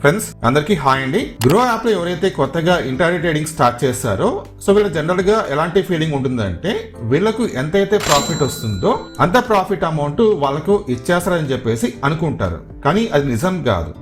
Friends అందరికీ hi అండి. Grow app లో ఎవరైతే కొత్తగా ఇంట్రాడే ట్రేడింగ్ స్టార్ట్ చేస్తారో సో వీళ్ళ జనరల్ గా ఎలాంటి ఫీలింగ్ ఉంటుందంటే వీళ్ళకు ఎంతైతే ప్రాఫిట్ వస్తుందో అంత ప్రాఫిట్ అమౌంట్ వాళ్ళకు ఇచ్చేస్తారని చెప్పేసి అనుకుంటారు, కానీ అది నిజం కాదు.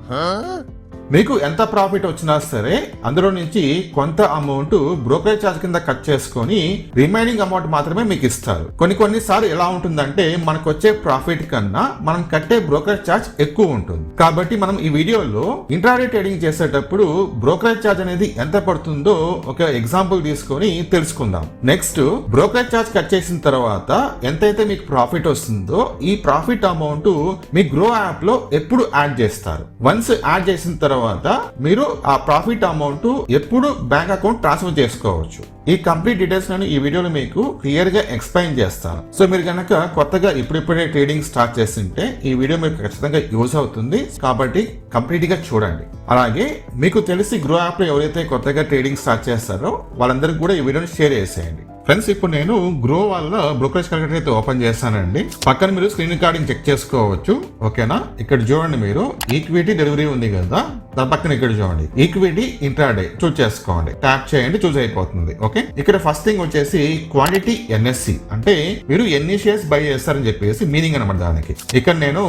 మీకు ఎంత ప్రాఫిట్ వచ్చినా సరే అందులో నుంచి కొంత అమౌంట్ బ్రోకరేజ్ ఛార్జ్ కింద కట్ చేసుకొని రిమైనింగ్ అమౌంట్ మాత్రమే మీకు ఇస్తారు. కొన్నిసార్లు ఎలా ఉంటుందంటే మనకు వచ్చే ప్రాఫిట్ కన్నా మనం కట్టే బ్రోకరేజ్ ఛార్జ్ ఎక్కువ ఉంటుంది. కాబట్టి మనం ఈ వీడియోలో ఇంట్రాడే ట్రేడింగ్ చేసేటప్పుడు బ్రోకరేజ్ ఛార్జ్ అనేది ఎంత పడుతుందో ఒక ఎగ్జాంపుల్ తీసుకొని తెలుసుకుందాం. నెక్స్ట్ బ్రోకరేజ్ ఛార్జ్ కట్ చేసిన తర్వాత ఎంతైతే మీకు ప్రాఫిట్ వస్తుందో ఈ ప్రాఫిట్ అమౌంట్ మీ గ్రో యాప్ లో ఎప్పుడు యాడ్ చేస్తారు. వన్స్ యాడ్ చేసిన తర్వాత మీరు ఆ ప్రాఫిట్ అమౌంట్ ఎప్పుడు బ్యాంక్ అకౌంట్ ట్రాన్స్ఫర్ చేసుకోవచ్చు. ఈ కంప్లీట్ డీటెయిల్స్ నేను ఈ వీడియోలో మీకు క్లియర్ గా ఎక్స్ప్లెయిన్ చేస్తాను. సో మీరు కనుక కొత్తగా ఇప్పుడిప్పుడే ట్రేడింగ్ స్టార్ట్ చేస్తుంటే ఈ వీడియో మీకు ఖచ్చితంగా యూజ్ అవుతుంది, కాబట్టి కంప్లీట్ గా చూడండి. అలాగే మీకు తెలిసి గ్రో యాప్ లో ఎవరైతే కొత్తగా ట్రేడింగ్ స్టార్ట్ చేస్తారో వాళ్ళందరికీ కూడా ఈ వీడియోని షేర్ చేసేయండి. ఫ్రెండ్స్ ఇప్పుడు నేను గ్రో వాళ్ళ బ్రోకరేజ్ క్యాలిక్యులేటర్ అయితే ఓపెన్ చేస్తానండి. పక్కన మీరు స్క్రీన్ రికార్డింగ్ చెక్ చేసుకోవచ్చు. ఓకేనా, ఇక్కడ చూడండి మీరు ఈక్విటీ డెలివరీ ఉంది కదా, దాని పక్కన ఇక్కడ చూడండి ఈక్విటీ ఇంట్రాడే చూస్ చేసుకోండి. ట్యాప్ చేయండి, చూస్ అయిపోతుంది. ఓకే, ఇక్కడ ఫస్ట్ థింగ్ వచ్చేసి క్వాంటిటీ ఎన్ఎస్సి అంటే మీరు ఎన్ని షేర్స్ బై చేస్తారని చెప్పేసి మీనింగ్ అనమాట దానికి. ఇక్కడ నేను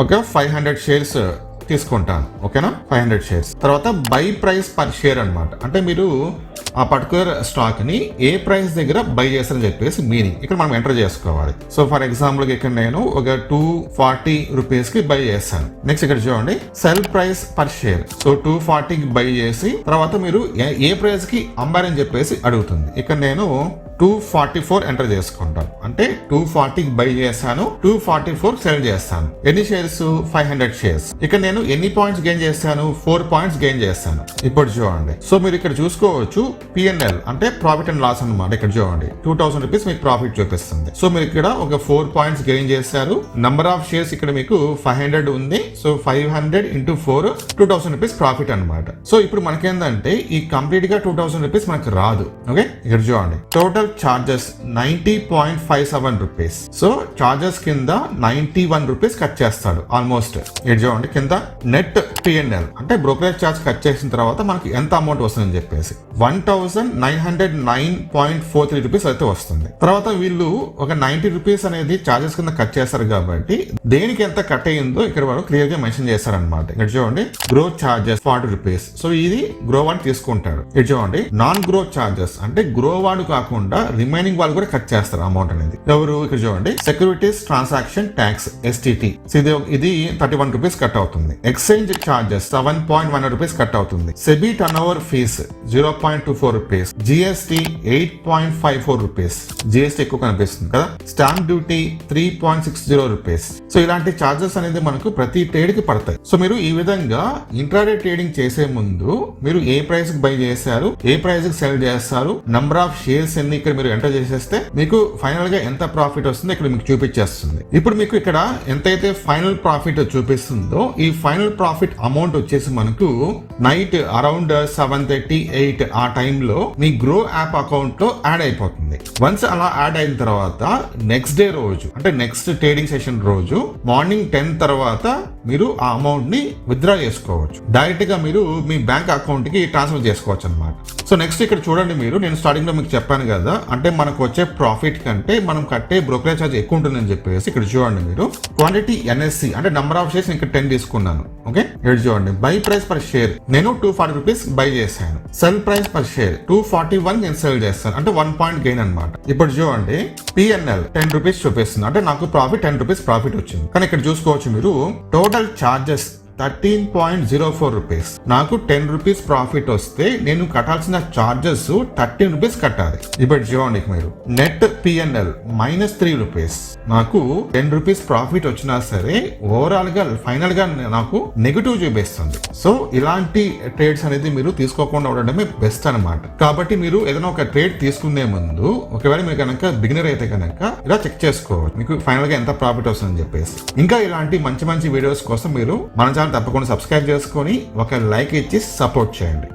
ఒక 500 షేర్స్ తీసుకుంటాను. ఓకేనా, 500 షేర్స్. తర్వాత బై ప్రైస్ పర్ షేర్ అనమాట, అంటే మీరు ఆ పర్టికులర్ స్టాక్ ని ఏ ప్రైస్ దగ్గర బై చేస్తారని చెప్పేసి మీనింగ్ ఇక్కడ మనం ఎంటర్ చేసుకోవాలి. సో ఫర్ ఎగ్జాంపుల్ ఇక్కడ నేను ఒక 240 రూపీస్ కి బై చేస్తాను. నెక్స్ట్ ఇక్కడ చూడండి cell price per share. So 240 కి బై చేసి తర్వాత మీరు ఏ ప్రైస్ కి అమ్మారని చెప్పేసి అడుగుతుంది. ఇక్కడ నేను 244 ఎంటర్ చేసుకుంటాను, అంటే 240 బై చేస్తాను, 244 సెల్ చేస్తాను. ఎన్ని షేర్స్? 500 షేర్స్. ఇక్కడ నేను ఎన్ని పాయింట్స్ గెయిన్ చేస్తాను? 4 పాయింట్స్ గెయిన్ చేస్తాను. ఇప్పుడు చూడండి, సో మీరు ఇక్కడ చూసుకోవచ్చు పిఎన్ఎల్ అంటే ప్రాఫిట్ అండ్ లాస్ అనమాట. ఇక్కడ చూడండి 2000 రూపీస్ మీకు ప్రాఫిట్ చూపిస్తుంది. సో మీరు ఇక్కడ ఒక 4 పాయింట్స్ గెయిన్ చేశారు. నంబర్ ఆఫ్ షేర్స్ ఇక్కడ మీకు 500 ఉంది. సో 500 × 4 2000 రూపీస్ ప్రాఫిట్ అనమాట. సో ఇప్పుడు మనకేందంటే ఈ కంప్లీట్ గా 2000 రూపీస్ మనకు రాదు. ఓకే, ఇక్కడ చూడండి total charges 90.57 rupees. So charges కింద 91 రూపీస్ కట్ చేస్తాడు ఆల్మోస్ట్. ఇక్కడ చూడండి కింద నెట్ పిఎన్ఎల్ అంటే బ్రోకరేజ్ చార్జ్ కట్ చేసిన తర్వాత మనకి ఎంత అమౌంట్ వస్తుందని చెప్పేసి 1909.43 రూపీస్ అయితే వస్తుంది. తర్వాత వీళ్ళు ఒక 90 రూపీస్ అనేది చార్జెస్ కింద కట్ చేస్తారు కాబట్టి దేనికి ఎంత కట్ అయ్యిందో ఇక్కడ వాళ్ళు క్లియర్ గా మెన్షన్ చేస్తారనమాట. ఇక్కడ చూడండి గ్రో చార్జెస్ 40 రూపీస్. సో ఇది గ్రో వాడు తీసుకుంటాడు. ఇక్కడ చూడండి నాన్ గ్రో చార్జెస్ అంటే గ్రో వాడు కాకుండా రిమైనింగ్ వాళ్ళు కూడా కట్ చేస్తారు అమౌంట్ అనేది. ఎవరు? ఇక్కడ చూడండి సెక్యూరిటీస్ ట్రాన్సాక్షన్ ట్యాక్స్ STT ఇది 31 రూపీస్ కట్ అవుతుంది. ఎక్స్చేంజ్ చార్జెస్ 7.1 రూపీస్ కట్ అవుతుంది. SEBI turn over fees 0.24 rupees. GST 8.54 rupees. GST ఎక్కువ కనిపిస్తుంది కదా. Stamp duty 3.60 rupees. సో ఇలాంటి చార్జెస్ అనేది మనకు ప్రతి ట్రేడ్ కి పడతాయి. సో మీరు ఈ విధంగా ఇంట్రాడే ట్రేడింగ్ చేసే ముందు మీరు ఏ ప్రైస్ కి బై చేశారు, ఏ ప్రైస్ కి సెల్ చేస్తారు, నంబర్ ఆఫ్ షేర్స్ ఎన్ని ఇక్కడ మీరు ఎంటర్ చేసేస్తే మీకు ఫైనల్ గా ఎంత ప్రాఫిట్ వస్తుందో ఇక్కడ మీకు చూపించేస్తుంది. ఇప్పుడు మీకు ఇక్కడ ఎంతైతే ఫైనల్ ప్రాఫిట్ చూపిస్తుందో ఈ ఫైనల్ ప్రాఫిట్ అమౌంట్ వచ్చేసి మనకు నైట్ అరౌండ్ 7:38 ఆ టైంలో మీ గ్రో యాప్ అకౌంట్ లో యాడ్ అయిపోతుంది. వన్స్ అలా యాడ్ అయిన తర్వాత నెక్స్ట్ డే రోజు అంటే నెక్స్ట్ ట్రేడింగ్ సెషన్ రోజు మార్నింగ్ 10 తర్వాత మీరు ఆ అమౌంట్ ని విత్డ్రా చేసుకోవచ్చు. డైరెక్ట్ గా మీరు మీ బ్యాంక్ అకౌంట్ కి ట్రాన్స్ఫర్ చేసుకోవచ్చు అనమాట. సో నెక్స్ట్ ఇక్కడ చూడండి మీరు, నేను స్టార్టింగ్ లో మీకు చెప్పాను కదా, అంటే మనకు వచ్చే ప్రాఫిట్ కంటే మనం కట్టే బ్రోకరేజ్ ఛార్జ్ ఎక్కువ ఉంటుందని చెప్పేసి ఇక్కడ చూడండి మీరు క్వాంటిటీ ఎన్ఎస్సి అంటే నంబర్ ఆఫ్ షేర్స్ ఇక్కడ 10 తీసుకున్నాను. ఓకే, ఇక్కడ చూడండి బై ప్రైస్ పర్ షేర్ నేను 240 రూపీస్ బై చేశాను. సెల్ ప్రైస్ పర్ షేర్ 241 నేను సెల్ చేస్తాను, అంటే 1 పాయింట్ గెయిన్ అనమాట. ఇప్పుడు చూడండి పిఎన్ఎల్ 10 రూపీస్ చూపిస్తుంది, అంటే నాకు ప్రాఫిట్ 10 రూపీస్ ప్రాఫిట్ వచ్చింది. కానీ ఇక్కడ చూసుకోవచ్చు మీరు టోటల్ చార్జెస్ 13.04 రూపీస్. నాకు 10 రూపీస్ ప్రాఫిట్ వస్తే నేను కట్టాల్సిన చార్జెస్ 13 రూపీస్ కట్టాలి. ఇప్పుడు చూడండి మీరు నెట్ పిఎన్ఎల్ -3 రూపీస్. నాకు 10 రూపీస్ ప్రాఫిట్ వచ్చినా సరే ఓవరాల్ గా ఫైనల్ గా నాకు నెగటివ్ చూపిస్తుంది. సో ఇలాంటి ట్రేడ్స్ అనేది మీరు తీసుకోకుండా ఉండడమే బెస్ట్ అనమాట. కాబట్టి మీరు ఏదైనా ఒక ట్రేడ్ తీసుకునే ముందు ఒకవేళ మీరు కనుక బిగినర్ అయితే కనుక ఇలా చెక్ చేసుకోవచ్చు మీకు ఫైనల్ గా ఎంత ప్రాఫిట్ వస్తుందని చెప్పేసి. ఇంకా ఇలాంటి మంచి మంచి వీడియోస్ కోసం మీరు మన ఛానల్ తప్పకుండా సబ్స్క్రైబ్ చేసుకొని ఒక లైక్ ఇచ్చి సపోర్ట్ చేయండి.